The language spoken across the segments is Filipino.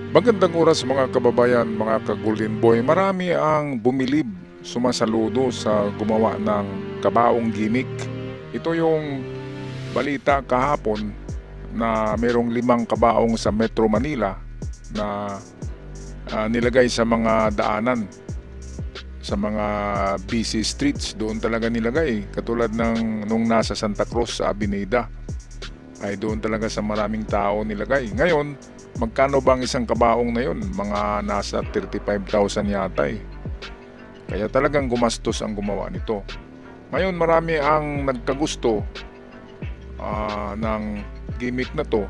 Magandang oras mga kababayan, mga ka-Golden Boy. Marami ang bumilib, sumasaludo sa gumawa ng kabaong gimmick. Ito yung balita kahapon na merong 5 kabaong sa Metro Manila na nilagay sa mga daanan, sa mga busy streets. Doon talaga nilagay, katulad ng nung nasa Santa Cruz sa Avenida, ay doon talaga sa maraming tao nilagay. Ngayon, magkano bang isang kabaong na yun? Mga nasa 35,000 yata eh. Kaya talagang gumastos ang gumawa nito. Ngayon marami ang nagkagusto ng gimmick na to.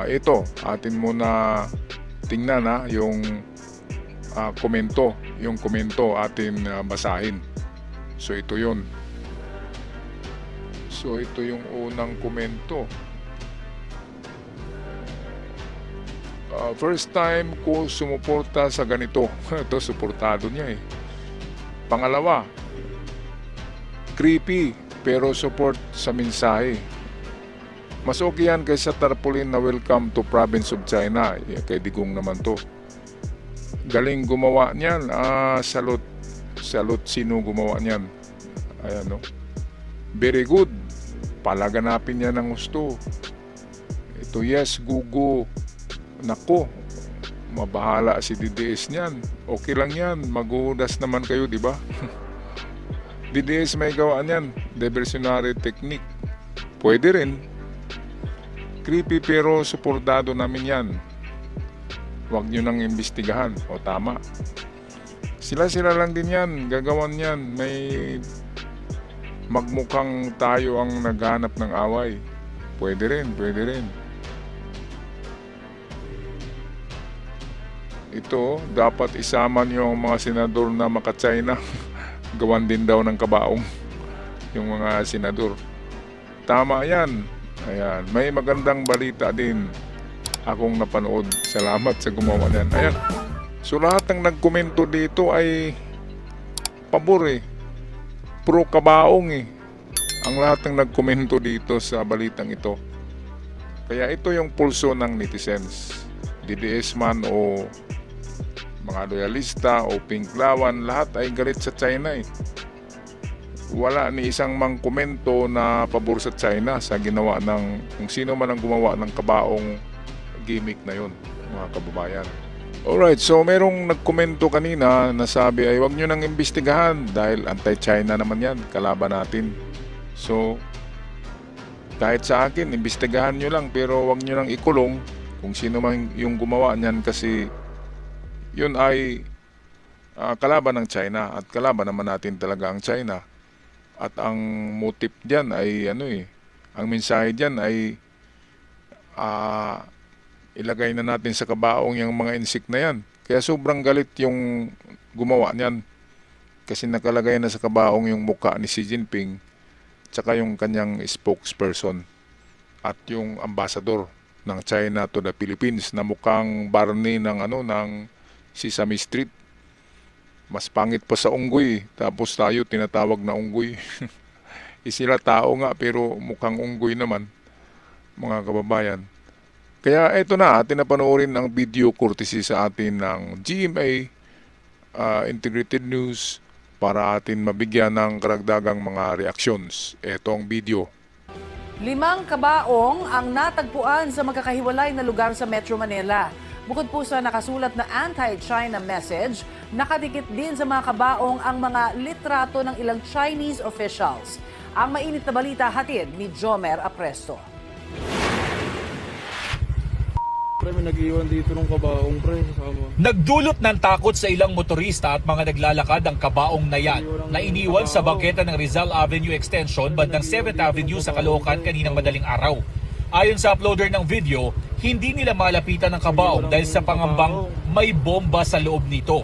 Ito, atin muna tingnan yung komento. Yung komento atin basahin. So ito yun. So ito yung unang komento. First time ko sumuporta sa ganito. Ito, suportado niya eh. Pangalawa, creepy pero support sa mensahe. Mas okay yan kaysa tarpaulin na welcome to province of China. Kay Digong naman to. Galing gumawa niyan. Salute. Salute sino gumawa niyan. Ayan no. Very good. Palaganapin niya ng gusto. Ito yes, Gugu. Nako, mabahala si DDS niyan. Okay lang yan, maghuhudas naman kayo, di ba? DDS may gawaan yan, diversionary technique. Pwede rin. Creepy pero suportado namin yan. Huwag nyo nang imbestigahan. O tama. Sila lang din yan, gagawan yan. May magmukhang tayo ang naghanap ng away. Pwede rin, pwede rin. Ito, dapat isama niyo ang mga senador na maka-China. Gawan din daw ng kabaong yung mga senador. Tama yan. Ayan, may magandang balita din akong napanood. Salamat sa gumawa niyan. Ayan. So lahat ng nagkomento dito ay pabor eh. Pro kabaong eh. Ang lahat ng nagkomento dito sa balitang ito. Kaya ito yung pulso ng netizens. DDS man o mga loyalista o pinklawan, lahat ay galit sa China eh. Wala ni isang mang komento na pabor sa China sa ginawa ng kung sino man ang gumawa ng kabaong gimmick na yun, mga kababayan. Alright, so merong nagkomento kanina na sabi ay wag nyo nang imbestigahan dahil anti-China naman yan, kalaban natin. So, kahit sa akin, imbestigahan nyo lang pero wag nyo nang ikulong kung sino man yung gumawa niyan kasi yun ay kalaban ng China at kalaban naman natin talaga ang China. At ang motive diyan ay ang mensahe diyan ay ilagay na natin sa kabaong yung mga insik na yan. Kaya sobrang galit yung gumawa niyan kasi nakalagay na sa kabaong yung mukha ni Xi Jinping tsaka yung kanyang spokesperson at yung ambassador ng China to the Philippines na mukhang Barney ng Sesame Street. Mas pangit pa sa unggoy. Tapos tayo tinatawag na unggoy. Sila tao nga pero mukhang unggoy naman, mga kababayan. Kaya eto na, atin na panoorin ang video courtesy sa atin ng GMA Integrated News para atin mabigyan ng karagdagang mga reactions. Eto ang video. 5 kabaong ang natagpuan sa magkakahiwalay na lugar sa Metro Manila. Bukod po sa nakasulat na anti-China message, nakadikit din sa mga kabaong ang mga litrato ng ilang Chinese officials. Ang mainit na balita hatid ni Jomer Apresto. Pre, may nag-iwan dito ng kabaong, pre. Sama. Nagdulot ng takot sa ilang motorista at mga naglalakad ang kabaong na yan na iniwan sa bangketa ng Rizal Avenue Extension bandang 7th Avenue sa Caloocan kaninang madaling araw. Ayon sa uploader ng video, hindi nila malapitan ang kabaong dahil sa pangambang may bomba sa loob nito.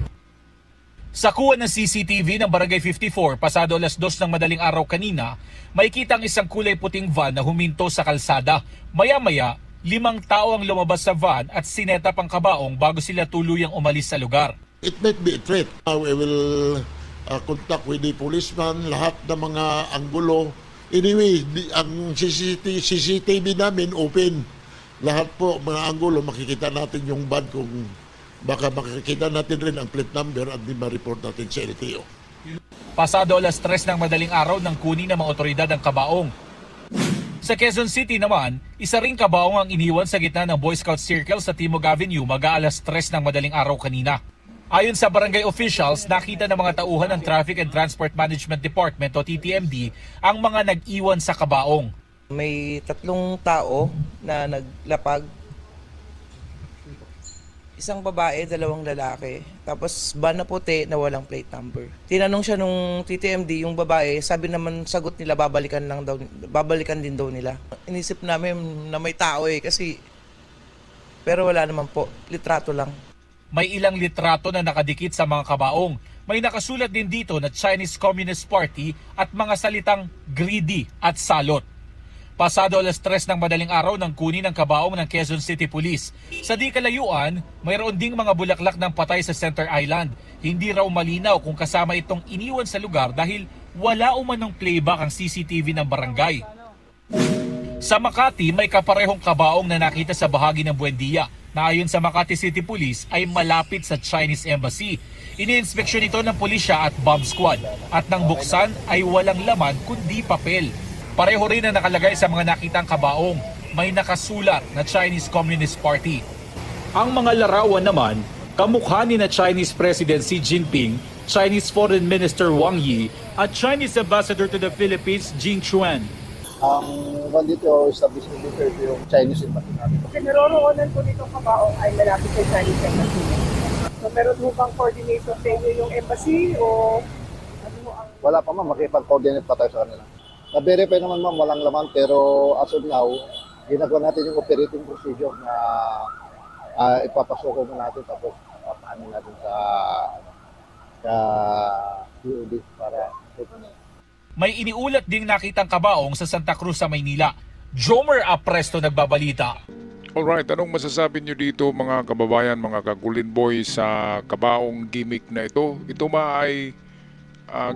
Sa kuha ng CCTV ng Barangay 54, pasado alas 2 ng madaling araw kanina, may kitang isang kulay puting van na huminto sa kalsada. Maya-maya, 5 tao ang lumabas sa van at sinetap ang kabaong bago sila tuluyang umalis sa lugar. It might be a threat. We will contact with the policeman, lahat ng mga anggulo. Anyway, ang CCTV namin open. lahat po mga anggulo makikita natin yung van kung baka makikita natin rin ang plate number at di ma-report natin sa LTO. Pasado alas 3 ng madaling araw nang kunin ng mga otoridad ang kabaong. Sa Quezon City naman, isa ring kabaong ang iniwan sa gitna ng Boy Scout Circle sa Timog Avenue mag-aalas 3 ng madaling araw kanina. Ayon sa barangay officials, nakita ng mga tauhan ng Traffic and Transport Management Department o TTMD ang mga nag-iwan sa kabaong. May 3 tao na naglapag. Isang babae, 2 lalaki. Tapos van na puti na walang plate number. Tinanong siya nung TTMD, yung babae, sabi naman sagot nila babalikan din daw nila. Inisip namin na may tao kasi pero wala naman po, litrato lang. May ilang litrato na nakadikit sa mga kabaong. May nakasulat din dito na Chinese Communist Party at mga salitang greedy at salot. Pasado alas 3 ng madaling araw nang kunin ng kabaong ng Quezon City Police. Sa di kalayuan, mayroon ding mga bulaklak ng patay sa Center Island. Hindi raw malinaw kung kasama itong iniwan sa lugar dahil wala umanong playback ang CCTV ng barangay. Sa Makati, may kaparehong kabaong na nakita sa bahagi ng Buendia na ayon sa Makati City Police ay malapit sa Chinese Embassy. Iniinspeksyon ito ng pulisya at bomb squad at nang buksan ay walang laman kundi papel. Pareho rin na nakalagay sa mga nakitang kabaong, may nakasulat na Chinese Communist Party. Ang mga larawan naman, kamukha ni na Chinese President Xi Jinping, Chinese Foreign Minister Wang Yi at Chinese Ambassador to the Philippines Jing Chuan. Ang dito establishment dito ito yung Chinese embassy natin. Naroroonan po nitong kabaong ay malapit sa Chinese embassy. So meron mo bang coordinator sa inyo yung embassy o ano mo ang... Wala pa ma'am, makipag-coordinate pa tayo sa kanila. Na-verify naman ma'am, walang laman pero as of now, ginagawa natin yung operating procedure na ipapasoko mo natin tapos paano natin sa UOD para... May iniulat ding nakitang kabaong sa Santa Cruz sa Maynila. Jomer Apresto nagbabalita. Alright, anong masasabi nyo dito mga kababayan, mga kagulin boy sa kabaong gimmick na ito? Ito ba ay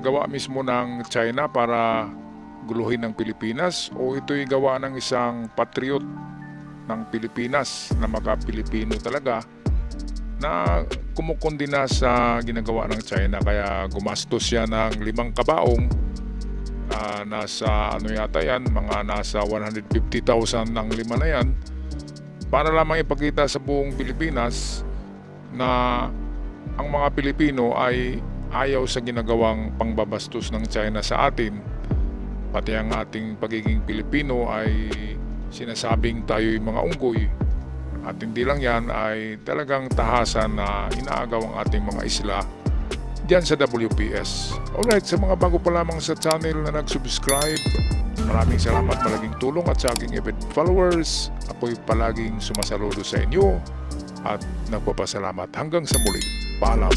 gawa mismo ng China para guluhin ng Pilipinas o ito'y gawa ng isang patriot ng Pilipinas na maka-Pilipino talaga na kumukundina sa ginagawa ng China kaya gumastos siya ng 5 kabaong nasa ano yata yan, mga nasa 150,000 ng 5 na yan para lamang ipakita sa buong Pilipinas na ang mga Pilipino ay ayaw sa ginagawang pangbabastos ng China sa atin. Pati ang ating pagiging Pilipino ay sinasabing tayo'y mga unggoy. At hindi lang yan ay talagang tahasan na inaagaw ang ating mga isla diyan sa WPS. Alright, sa mga bago pa lamang sa channel na nag-subscribe, maraming salamat, malaking tulong at sa aking event followers. Ako'y palaging sumasaludo sa inyo at nagpapasalamat. Hanggang sa muli. Paalam.